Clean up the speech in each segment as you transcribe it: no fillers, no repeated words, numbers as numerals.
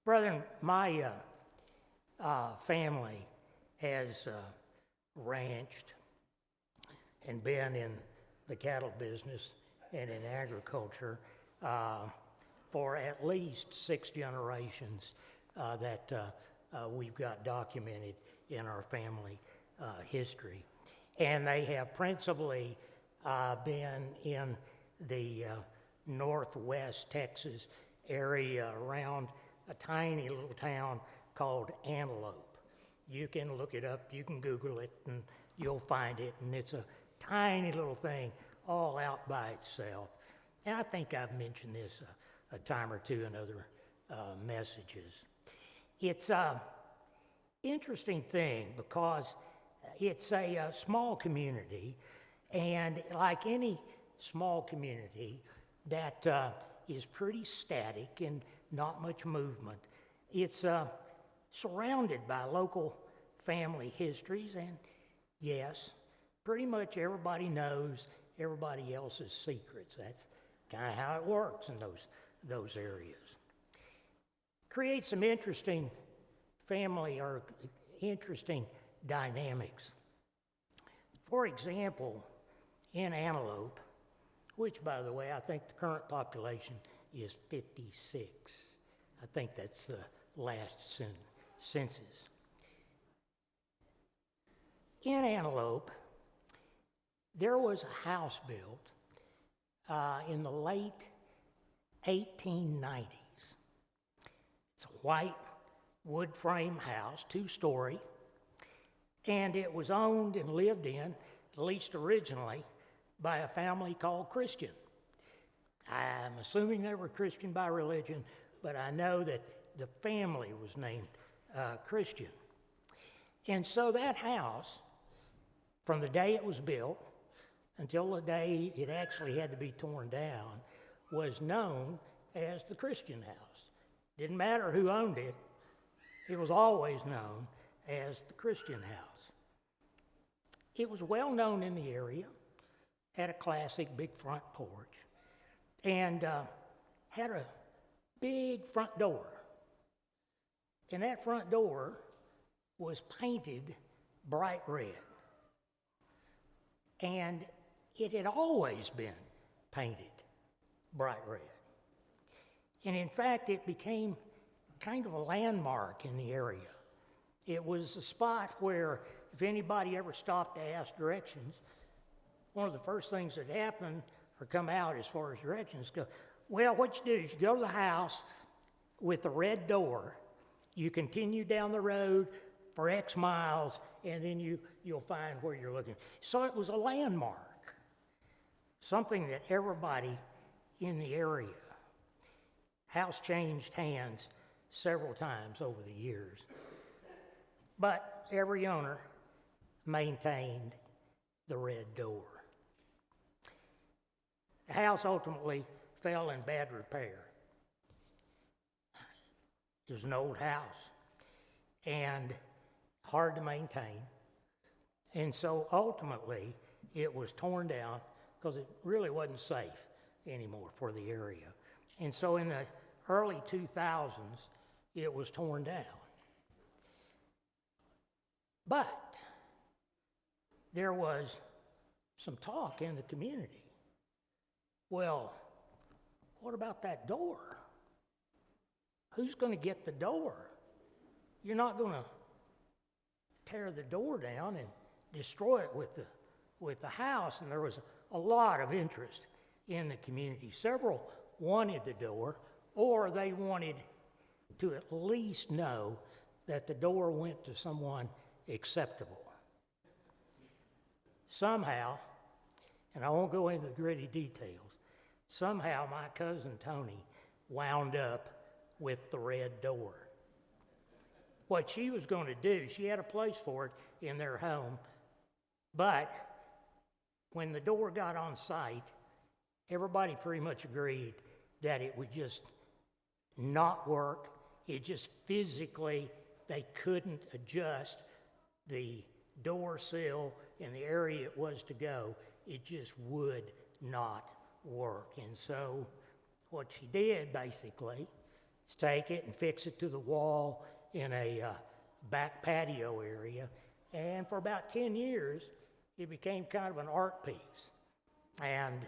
Brethren, my family has ranched and been in the cattle business and in agriculture for at least 6 generations that we've got documented in our family history. And they have principally been in the northwest Texas area around a tiny little town called Antelope. You can look it up, you can Google it, and you'll find it. And it's a tiny little thing all out by itself. And I think I've mentioned this a time or two in other messages. It's an interesting thing because it's a small community, and like any small community that is pretty static and not much movement, it's surrounded by local family histories, and yes, pretty much everybody knows everybody else's secrets. That's kind of how it works in those areas. Creates some interesting family or interesting dynamics. For example, in Antelope, which, by the way, I think the current population is 56. I think that's the last census. In Antelope, there was a house built in the late 1890s. It's a white wood frame house, 2-story, and it was owned and lived in, at least originally, by a family called Christian. I'm assuming they were Christian by religion, but I know that the family was named Christian. And so that house, from the day it was built until the day it actually had to be torn down, was known as the Christian house. Didn't matter who owned it, it was always known as the Christian house. It was well known in the area, had a classic big front porch, and had a big front door. And that front door was painted bright red. And it had always been painted bright red. And in fact, it became kind of a landmark in the area. It was a spot where if anybody ever stopped to ask directions, one of the first things that happened or come out as far as directions go, well, what you do is you go to the house with the red door, you continue down the road for X miles, and then you'll find where you're looking. So it was a landmark, something that everybody in the area. House changed hands several times over the years, but every owner maintained the red door. The house ultimately fell in bad repair. It was an old house and hard to maintain. And so ultimately it was torn down because it really wasn't safe anymore for the area. And so in the early 2000s, it was torn down. But there was some talk in the community. Well, what about that door? Who's going to get the door? You're not going to tear the door down and destroy it with the house. And there was a lot of interest in the community. Several wanted the door, or they wanted to at least know that the door went to someone acceptable. Somehow, and I won't go into the gritty details, somehow my cousin Tony wound up with the red door. What she was going to do, she had a place for it in their home, but when the door got on site, everybody pretty much agreed that it would just not work. It just physically, they couldn't adjust the door sill in the area it was to go. It just would not work. And so what she did basically take it and fix it to the wall in a back patio area. And for about 10 years, it became kind of an art piece. And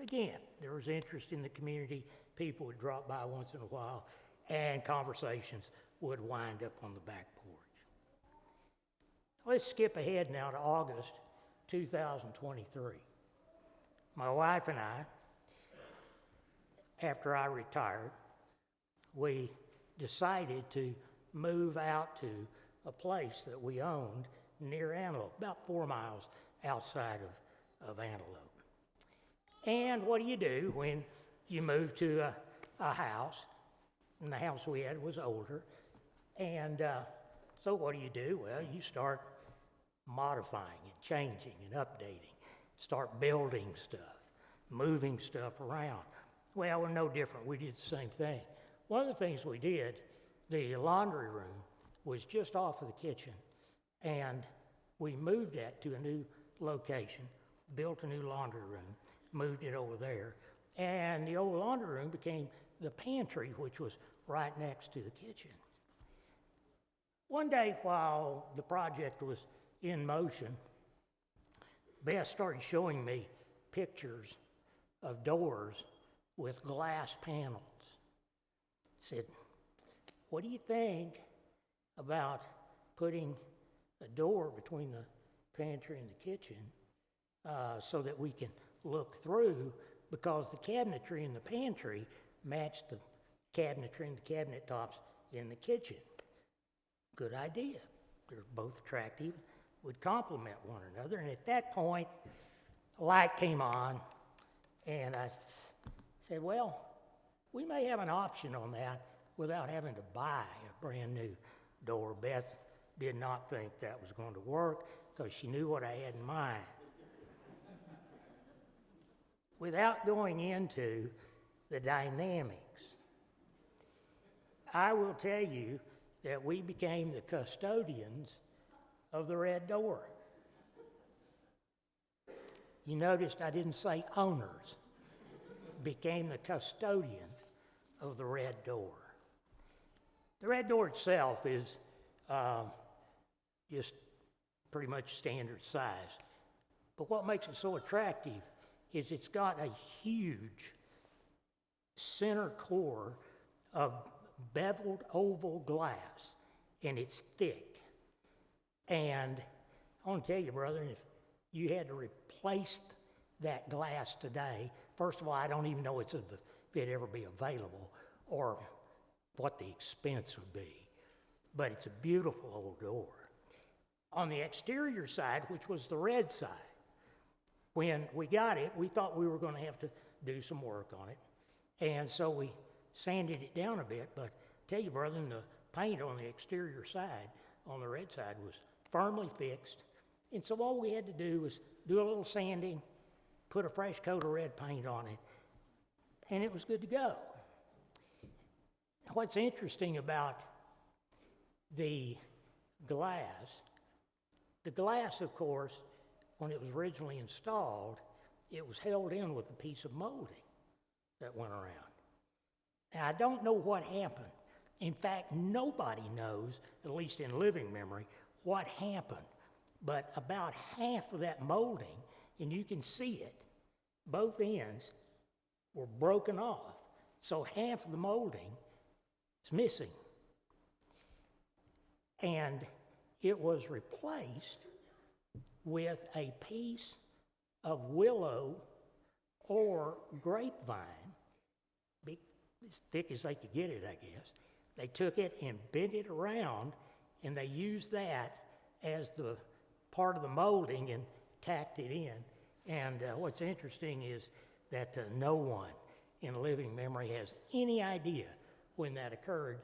again, there was interest in the community. People would drop by once in a while, and conversations would wind up on the back porch. Let's skip ahead now to August 2023. My wife and I, after I retired, we decided to move out to a place that we owned near Antelope, about 4 miles outside of Antelope. And what do you do when you move to a house? And the house we had was older. And so what do? Well, you start modifying and changing and updating, start building stuff, moving stuff around. Well, we're no different. We did the same thing. One of the things we did, the laundry room was just off of the kitchen, and we moved that to a new location, built a new laundry room, moved it over there, and the old laundry room became the pantry, which was right next to the kitchen. One day while the project was in motion, Beth started showing me pictures of doors with glass panels. Said, what do you think about putting a door between the pantry and the kitchen so that we can look through, because the cabinetry in the pantry matched the cabinetry and the cabinet tops in the kitchen. Good idea. They're both attractive, would complement one another. And at that point, a light came on, and I said, well, we may have an option on that without having to buy a brand new door. Beth did not think that was going to work because she knew what I had in mind. Without going into the dynamics, I will tell you that we became the custodians of the red door. You noticed I didn't say owners. Became the custodians of the red door. The red door itself is just pretty much standard size. But what makes it so attractive is it's got a huge center core of beveled oval glass, and it's thick. And I want to tell you, brother, if you had to replace that glass today, first of all, I don't even know if it'd ever be available or what the expense would be. But it's a beautiful old door. On the exterior side, which was the red side, when we got it, we thought we were going to have to do some work on it. And so we sanded it down a bit, but tell you, brother, the paint on the exterior side, on the red side, was firmly fixed. And so all we had to do was do a little sanding, put a fresh coat of red paint on it, and it was good to go. What's interesting about the glass, of course, when it was originally installed, it was held in with a piece of molding that went around. Now, I don't know what happened. In fact, nobody knows, at least in living memory, what happened. But about half of that molding, and you can see it, both ends were broken off. So half of the molding is missing. And it was replaced with a piece of willow or grapevine, as thick as they could get it, I guess. They took it and bent it around, and they used that as the part of the molding and tacked it in. And what's interesting is that no one in living memory has any idea when that occurred,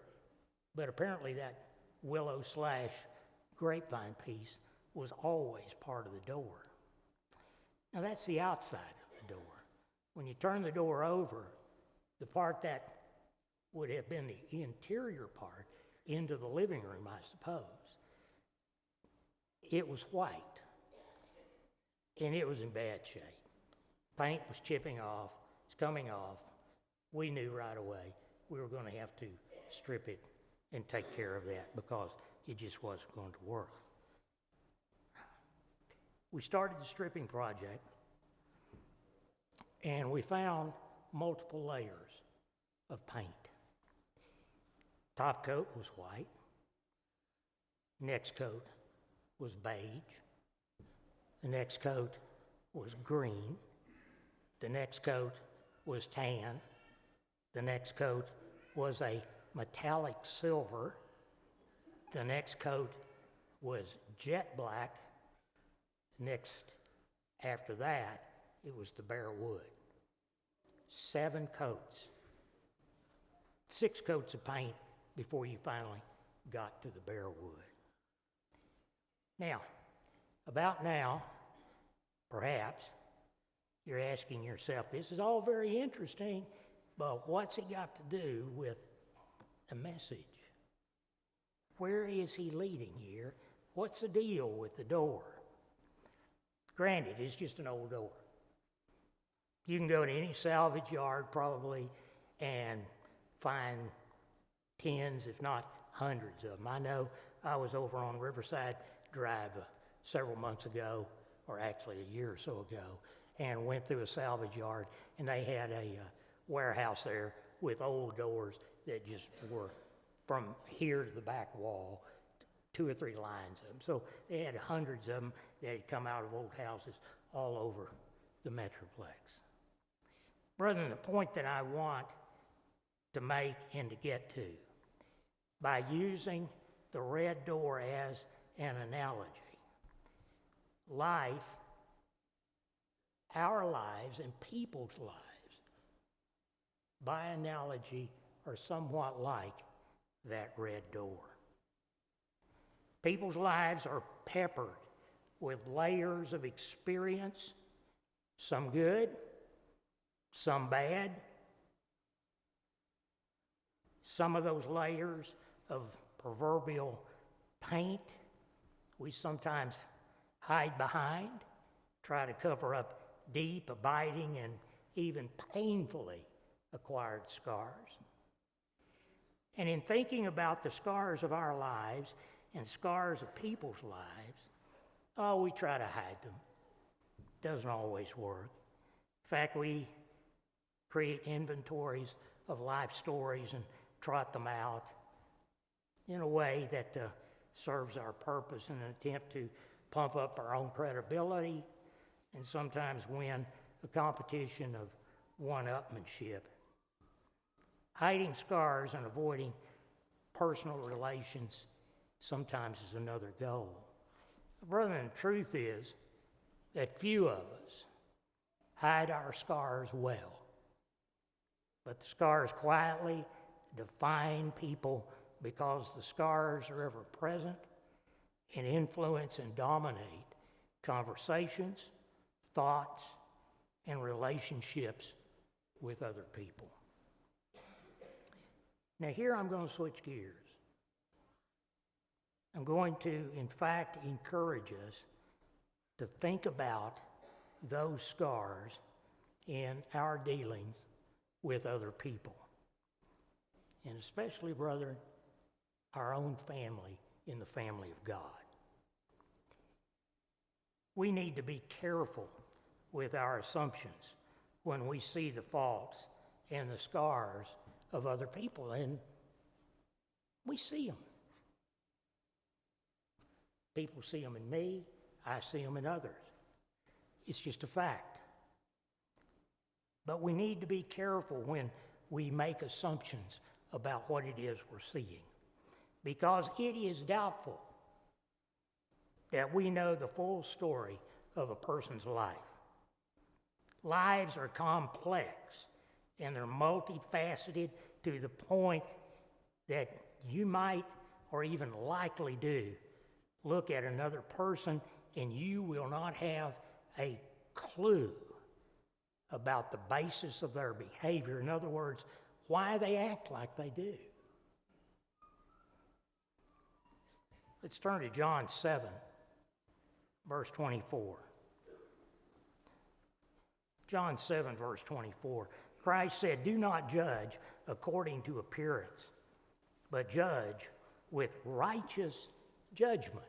but apparently that willow/grapevine piece was always part of the door. Now that's the outside of the door. When you turn the door over, the part that would have been the interior part into the living room, I suppose, it was white, and it was in bad shape. Paint was chipping off, it's coming off. We knew right away we were going to have to strip it and take care of that because it just wasn't going to work. We started the stripping project, and we found multiple layers of paint. Top coat was white. Next coat was beige. The next coat was green. The next coat was tan. The next coat was a metallic silver. The next coat was jet black. Next, after that, it was the bare wood. 7 coats. 6 coats of paint before you finally got to the bare wood. Now, about now, perhaps, you're asking yourself, this is all very interesting, but what's it got to do with a message? Where is he leading here? What's the deal with the door? Granted, it's just an old door. You can go to any salvage yard probably and find tens, if not hundreds of them. I know I was over on Riverside Drive several months ago, or actually a year or so ago, and went through a salvage yard, and they had a warehouse there with old doors that just were from here to the back wall, 2 or 3 lines of them. So they had hundreds of them that had come out of old houses all over the Metroplex. Brethren, the point that I want to make and to get to, by using the red door as an analogy, life, our lives and people's lives, by analogy, are somewhat like that red door. People's lives are peppered with layers of experience, some good, some bad. Some of those layers of proverbial paint we sometimes hide behind, try to cover up deep, abiding, and even painfully acquired scars. And in thinking about the scars of our lives and scars of people's lives, we try to hide them. Doesn't always work. In fact, we create inventories of life stories and trot them out in a way that serves our purpose in an attempt to pump up our own credibility and sometimes win a competition of one-upmanship. Hiding scars and avoiding personal relations sometimes is another goal. Brethren, the truth is that few of us hide our scars well, but the scars quietly define people because the scars are ever present and influence and dominate conversations, thoughts, and relationships with other people. Now here I'm going to switch gears. I'm going to, in fact, encourage us to think about those scars in our dealings with other people. And especially, brethren, our own family in the family of God. We need to be careful with our assumptions when we see the faults and the scars of other people, and we see them. People see them in me, I see them in others. It's just a fact. But we need to be careful when we make assumptions about what it is we're seeing, because it is doubtful that we know the full story of a person's life. Lives are complex and they're multifaceted to the point that you might, or even likely do, look at another person and you will not have a clue about the basis of their behavior. In other words, why they act like they do. Let's turn to John 7, verse 24. John 7, verse 24. Christ said, "Do not judge according to appearance, but judge with righteous judgment."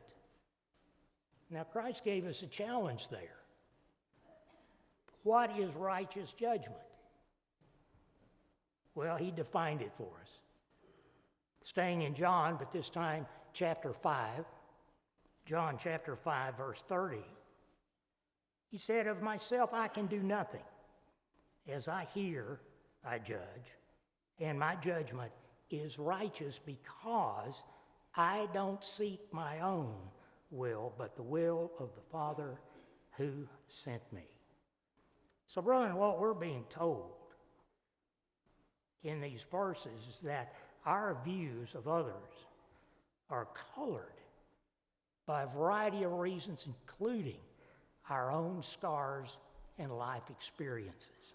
Now, Christ gave us a challenge there. What is righteous judgment? Well, he defined it for us. Staying in John, but this time chapter 5, John chapter 5, verse 30. He said, "Of myself I can do nothing. As I hear, I judge, and my judgment is righteous because I don't seek my own will, but the will of the Father who sent me." So, brethren, what we're being told in these verses is that our views of others are colored by a variety of reasons, including our own scars and life experiences.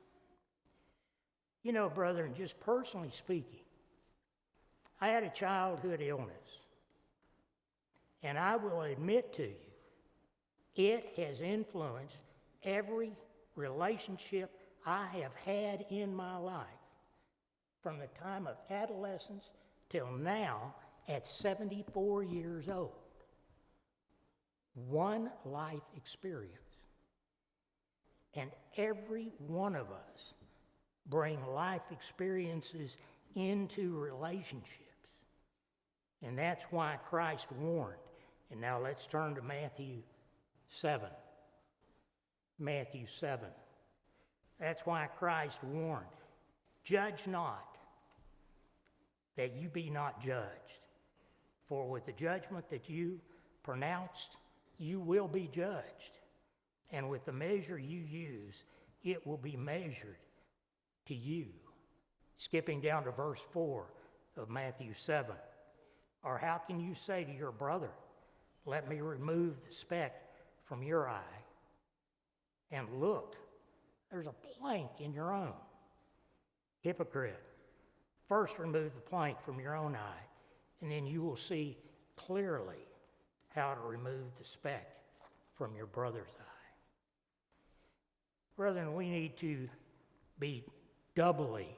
You know, brethren, just personally speaking, I had a childhood illness, and I will admit to you, it has influenced every relationship I have had in my life, from the time of adolescence till now at 74 years old. One life experience. And every one of us bring life experiences into relationships. And that's why Christ warned. And now let's turn to Matthew 7. Matthew 7. That's why Christ warned. "Judge not, that you be not judged. For with the judgment that you pronounced, you will be judged. And with the measure you use, it will be measured to you." Skipping down to verse 4 of Matthew 7. "Or how can you say to your brother, 'Let me remove the speck from your eye,' and look, there's a plank in your own? Hypocrite, first remove the plank from your own eye, and then you will see clearly how to remove the speck from your brother's eye." Brethren, we need to be doubly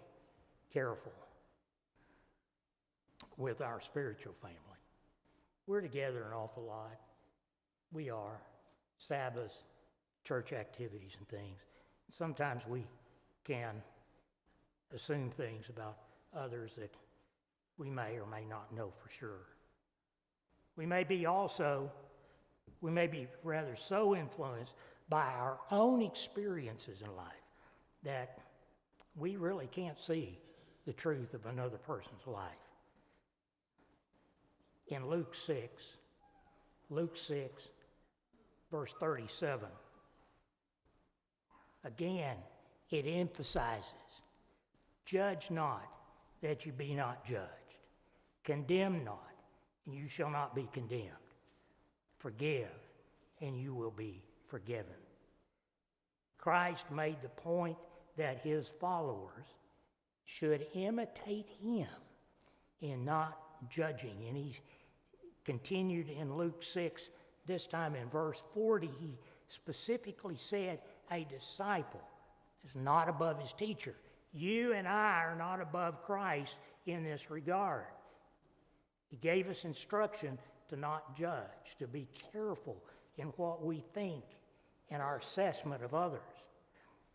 careful with our spiritual family. We're together an awful lot. We are. Sabbaths, church activities and things. Sometimes we can assume things about others that we may or may not know for sure. We may be rather so influenced by our own experiences in life that we really can't see the truth of another person's life. In Luke 6, verse 37, again, it emphasizes, "Judge not, that you be not judged. Condemn not, and you shall not be condemned. Forgive, and you will be forgiven." Christ made the point that his followers should imitate him in not judging. And he continued in Luke 6, this time in verse 40, he specifically said, "A disciple is not above his teacher." You and I are not above Christ in this regard. He gave us instruction to not judge, to be careful in what we think and our assessment of others.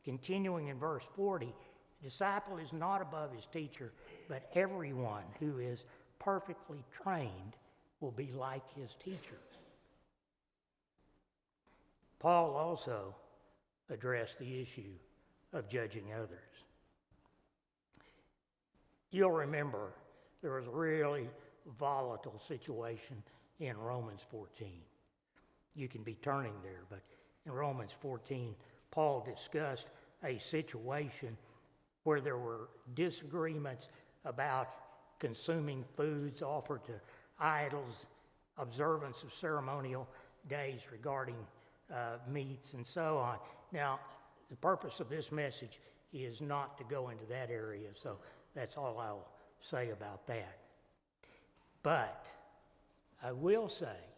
Continuing in verse 40, "A disciple is not above his teacher, but everyone who is perfectly trained will be like his teacher." Paul also addressed the issue of judging others. You'll remember there was a really volatile situation in Romans 14. You can be turning there, but in Romans 14, Paul discussed a situation where there were disagreements about consuming foods offered to idols, observance of ceremonial days regarding meats, and so on. Now, the purpose of this message is not to go into that area, so that's all I'll say about that. But I will say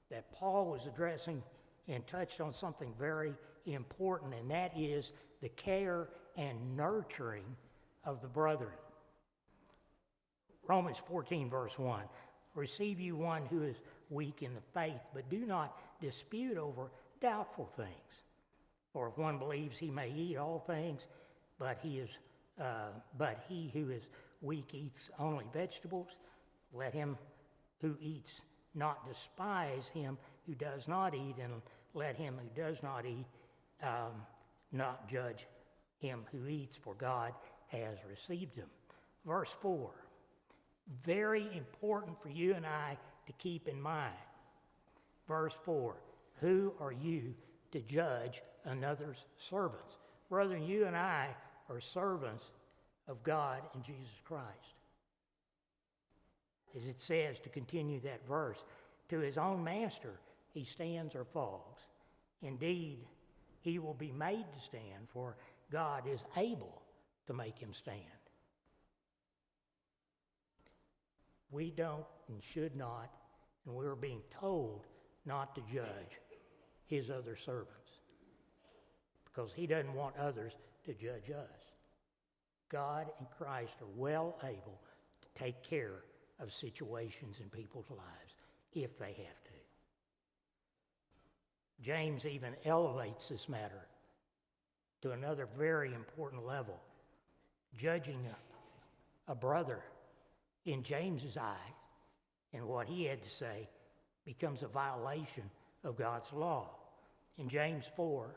that Paul was addressing and touched on something very important, and that is the care and nurturing of the brethren. Romans 14, verse 1. Receive you one who is weak in the faith, but do not dispute over doubtful things. For if one believes he may eat all things, but he who is weak eats only vegetables, let him who eats not despise him who does not eat, and let him who does not eat not judge him who eats, for God has received him. Verse 4, very important for you and I to keep in mind. Verse 4, who are you to judge another's servants? Brethren, you and I are servants of God and Jesus Christ. As it says, to continue that verse, to his own master he stands or falls. Indeed, he will be made to stand, for God is able to make him stand. We don't and should not, and we're being told not to judge his other servants, because he doesn't want others to judge us. God and Christ are well able to take care of situations in people's lives if they have to. James even elevates this matter to another very important level. Judging a brother in James's eyes and what he had to say becomes a violation of God's law. In James 4,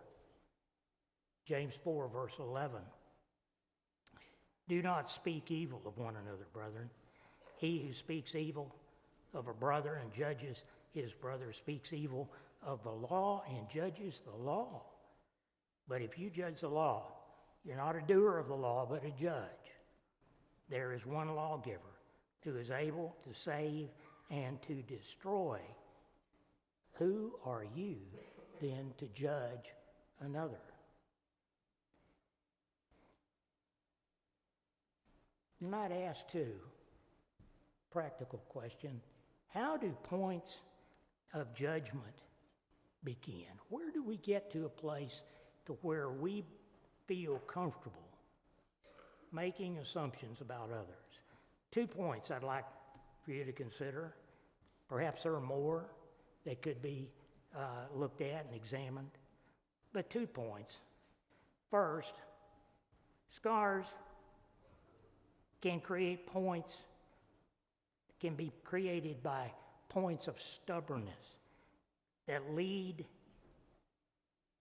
verse 11, do not speak evil of one another, brethren. He who speaks evil of a brother and judges his brother speaks evil of the law and judges the law. But if you judge the law, you're not a doer of the law, but a judge. There is one lawgiver who is able to save and to destroy. Who are you then to judge another? You might ask too, practical question, how do points of judgment begin? Where do we get to a place to where we feel comfortable making assumptions about others? 2 points I'd like for you to consider. Perhaps there are more that could be looked at and examined, but 2 points. First, scars can be created by points of stubbornness that lead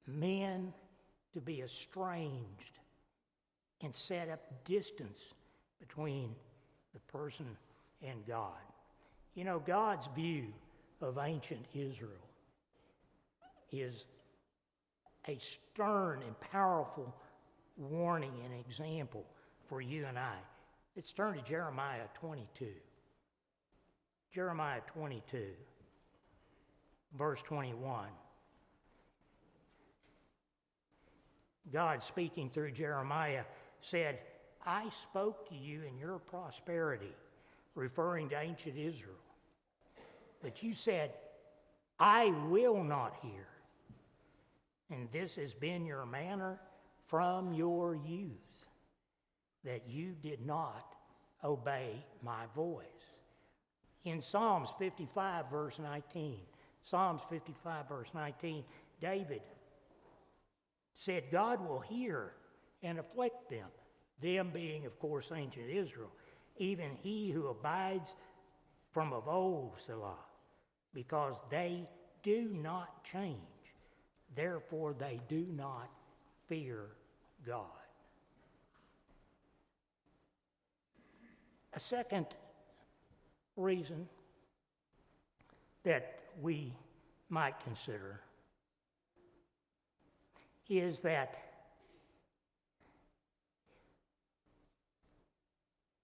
men to be estranged and set up distance between the person and God. You know, God's view of ancient Israel is a stern and powerful warning and example for you and I. Let's turn to Jeremiah 22. Jeremiah 22, verse 21. God, speaking through Jeremiah, said, I spoke to you in your prosperity, referring to ancient Israel. But you said, I will not hear. And this has been your manner from your youth, that you did not obey my voice. In Psalms 55, verse 19, David said, God will hear and afflict them being, of course, ancient Israel, even he who abides from of old, Selah, because they do not change. Therefore, they do not fear God. A second reason that we might consider is that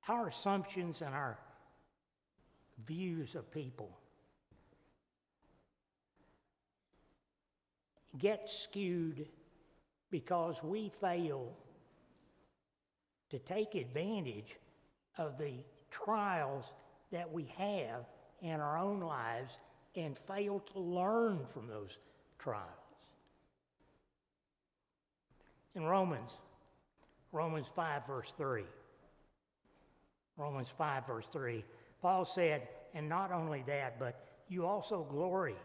our assumptions and our views of people get skewed because we fail to take advantage of the trials that we have in our own lives and fail to learn from those trials. In Romans Romans 5, verse 3. Romans 5, verse 3. Paul said, and not only that, but you also glory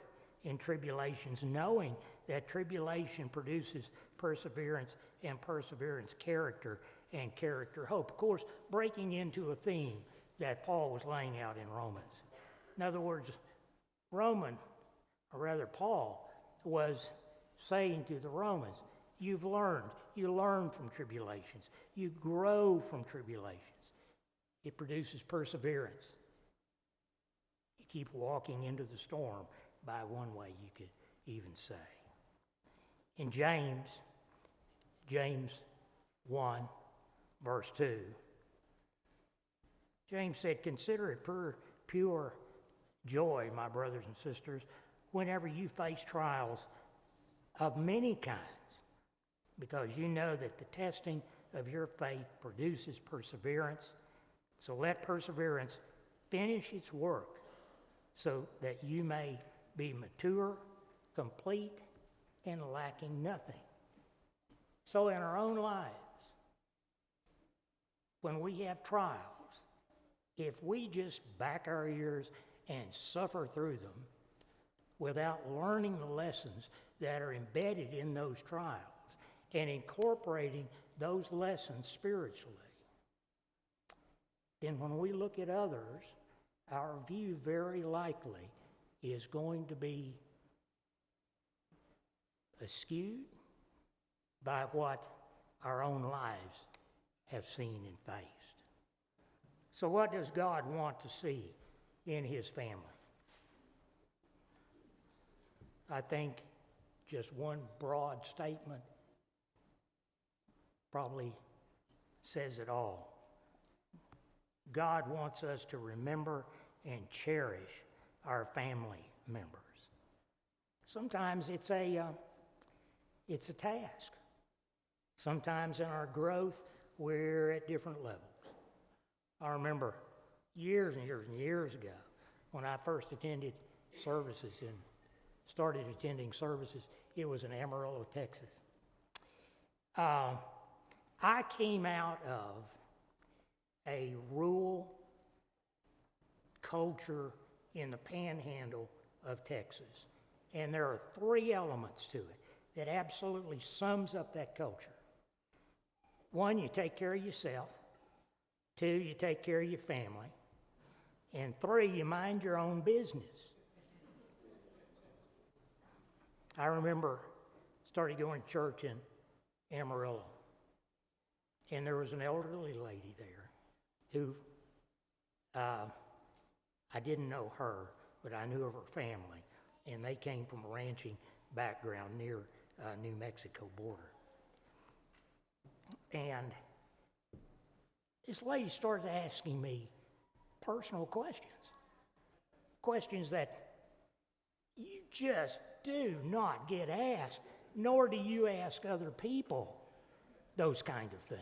in tribulations, knowing that tribulation produces perseverance, and perseverance character, and character hope. Of course, breaking into a theme that Paul was laying out in Romans. In other words, Paul was saying to the Romans, you learn from tribulations, you grow from tribulations. It produces perseverance. You keep walking into the storm, by one way you could even say. In James 1, verse 2, James said, consider it pure joy, my brothers and sisters, whenever you face trials of many kinds, because you know that the testing of your faith produces perseverance. So let perseverance finish its work so that you may be mature, complete, and lacking nothing. So in our own lives, when we have trials, if we just back our ears and suffer through them without learning the lessons that are embedded in those trials and incorporating those lessons spiritually, then when we look at others, our view very likely is going to be skewed by what our own lives have seen and faced. So what does God want to see in his family? I think just one broad statement probably says it all. God wants us to remember and cherish our family members. Sometimes it's a task. Sometimes in our growth, we're at different levels. I remember years and years and years ago when I first attended services and started attending services, it was in Amarillo, Texas. I came out of a rural culture in the panhandle of Texas. And there are three elements to it that absolutely sums up that culture. One, you take care of yourself. Two, you take care of your family. And three, you mind your own business. I remember started going to church in Amarillo. And there was an elderly lady there who, I didn't know her, but I knew of her family. And they came from a ranching background near New Mexico border. And this lady started asking me personal questions that you just do not get asked, nor do you ask other people those kind of things.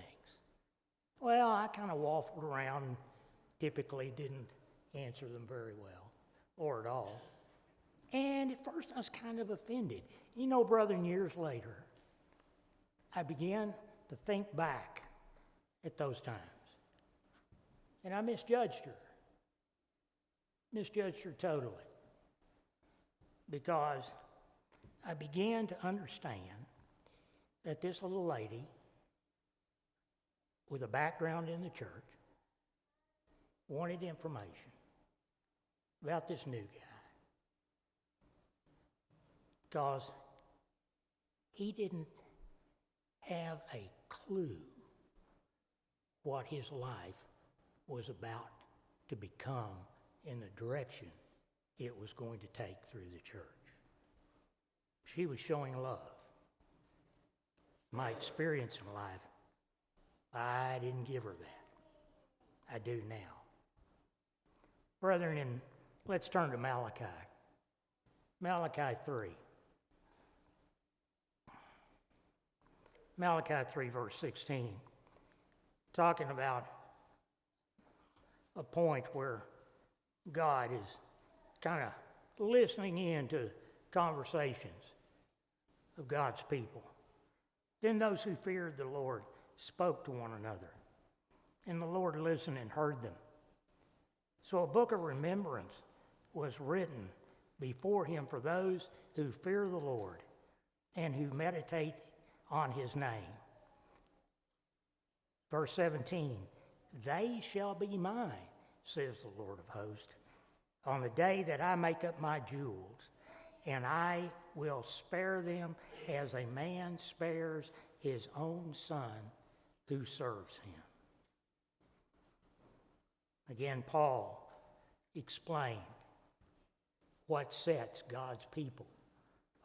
Well, I kind of waffled around and typically didn't answer them very well, or at all. And at first I was kind of offended. You know, brethren, years later, I began to think back at those times. And I misjudged her. Misjudged her totally. Because I began to understand that this little lady with a background in the church wanted information about this new guy. Because he didn't have a clue what his life was about to become in the direction it was going to take through the church. She was showing love. My experience in life, I didn't give her that. I do now. Brethren, and let's turn to Malachi. Malachi 3. Malachi 3, verse 16, talking about a point where God is kind of listening in to conversations of God's people. Then those who feared the Lord spoke to one another, and the Lord listened and heard them. So a book of remembrance was written before him for those who fear the Lord and who meditate on his name. Verse 17, they shall be mine, says the Lord of hosts, on the day that I make up my jewels, and I will spare them as a man spares his own son who serves him. Again, Paul explained what sets God's people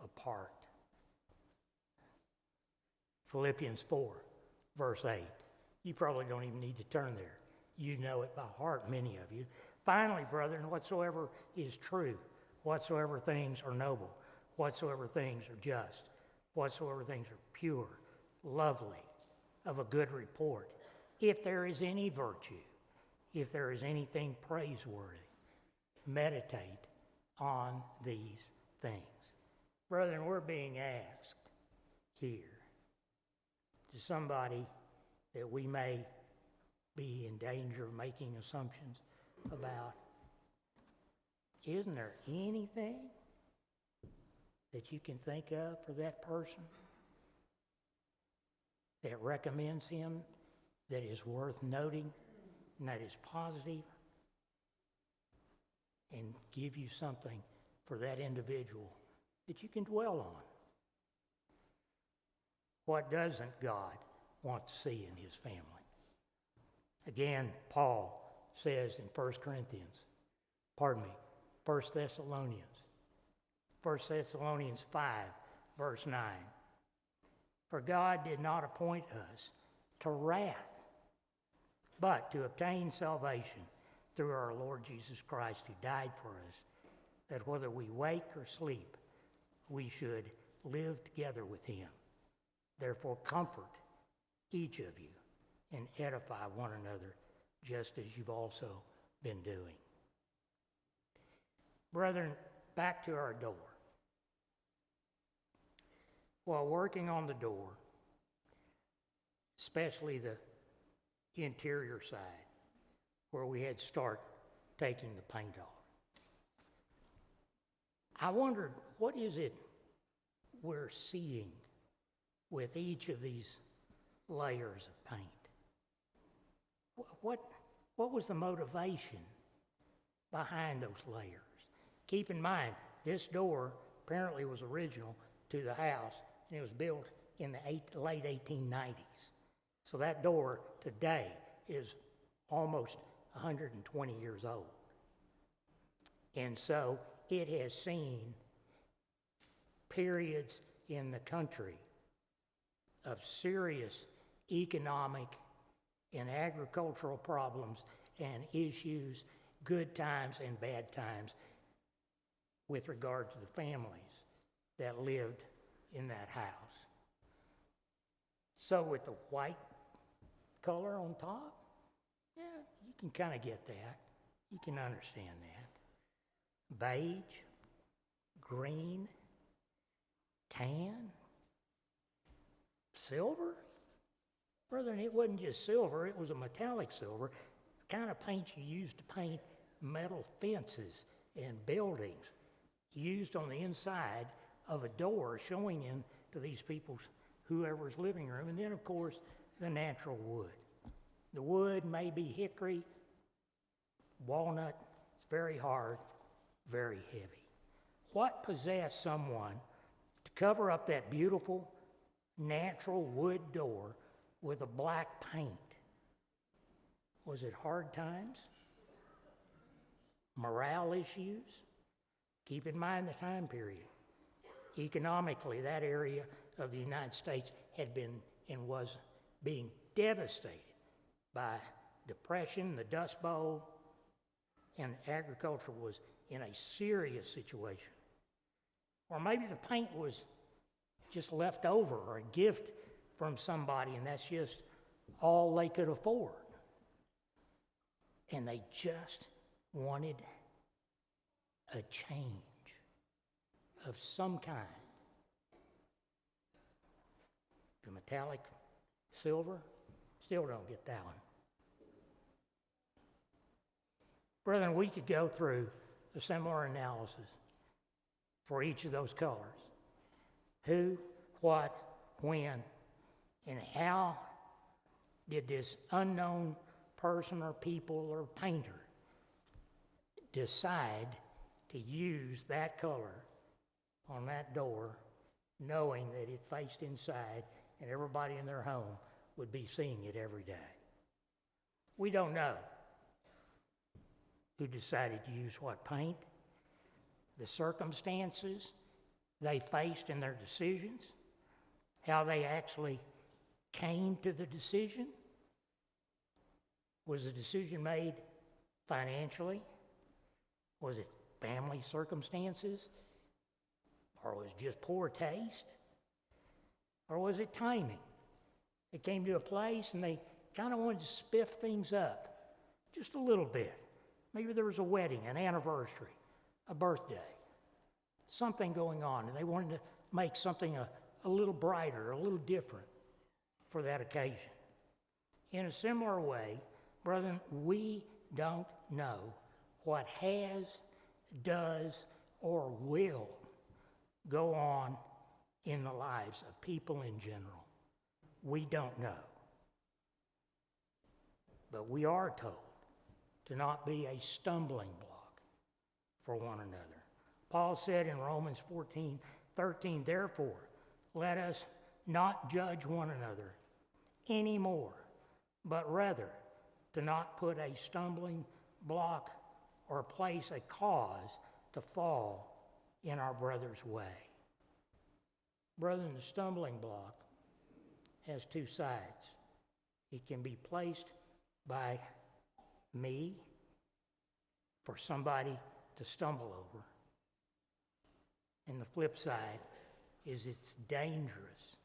apart. Philippians 4, verse 8. You probably don't even need to turn there. You know it by heart, many of you. Finally, brethren, whatsoever is true, whatsoever things are noble, whatsoever things are just, whatsoever things are pure, lovely, of a good report, if there is any virtue, if there is anything praiseworthy, meditate on these things. Brethren, we're being asked here to somebody that we may be in danger of making assumptions about. Isn't there anything that you can think of for that person that recommends him, that is worth noting, and that is positive, and give you something for that individual that you can dwell on? What doesn't God want to see in his family? Again, Paul says in 1 Thessalonians 5, verse 9, for God did not appoint us to wrath, but to obtain salvation through our Lord Jesus Christ, who died for us, that whether we wake or sleep, we should live together with him. Therefore comfort each of you and edify one another, just as you've also been doing. Brethren, back to our door. While working on the door, especially the interior side, where we had to start taking the paint off, I wondered, what is it we're seeing with each of these layers of paint? What was the motivation behind those layers? Keep in mind, this door apparently was original to the house, and it was built in the late 1890s. So that door today is almost 120 years old. And so it has seen periods in the country of serious economic and agricultural problems and issues, good times and bad times, with regard to the families that lived in that house. So with the white color on top, yeah, you can kind of get that. You can understand that. Beige, green, tan, silver. Brethren, it wasn't just silver, it was a metallic silver, the kind of paint you used to paint metal fences and buildings, used on the inside of a door showing into these people's, whoever's living room. And then, of course, the natural wood. The wood may be hickory, walnut. It's very hard, very heavy. What possessed someone to cover up that beautiful natural wood door with a black paint? Was it hard times? Morale issues? Keep in mind the time period. Economically, that area of the United States had been and was being devastated by depression, the Dust Bowl, and agriculture was in a serious situation. Or maybe the paint was just left over, or a gift from somebody, and that's just all they could afford. And they just wanted a change of some kind. The metallic silver, Still don't get that one. Brethren, we could go through a similar analysis for each of those colors. Who, what, when, and how did this unknown person or people or painter decide to use that color on that door, knowing that it faced inside and everybody in their home would be seeing it every day? We don't know who decided to use what paint, the circumstances they faced in their decisions, how they actually came to the decision. Was the decision made financially? Was it family circumstances? Or was it just poor taste? Or was it timing? They came to a place and they kind of wanted to spiff things up just a little bit. Maybe there was a wedding, an anniversary, a birthday, something going on, and they wanted to make something a little brighter, a little different for that occasion. In a similar way, brethren, we don't know what has, does, or will go on in the lives of people in general. We don't know. But we are told to not be a stumbling block for one another. Paul said in Romans 14:13, therefore, let us not judge one another anymore, but rather to not put a stumbling block or place a cause to fall in our brother's way. Brethren, the stumbling block has two sides. It can be placed by me for somebody to stumble over. And the flip side is it's dangerous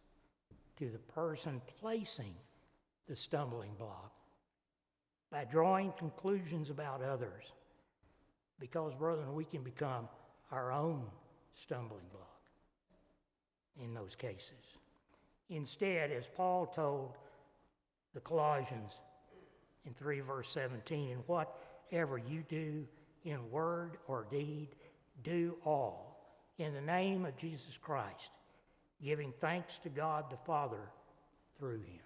to the person placing the stumbling block by drawing conclusions about others. Because, brethren, we can become our own stumbling block in those cases. Instead, as Paul told the Colossians in 3 verse 17, and whatever you do in word or deed, do all in the name of Jesus Christ, giving thanks to God the Father through him.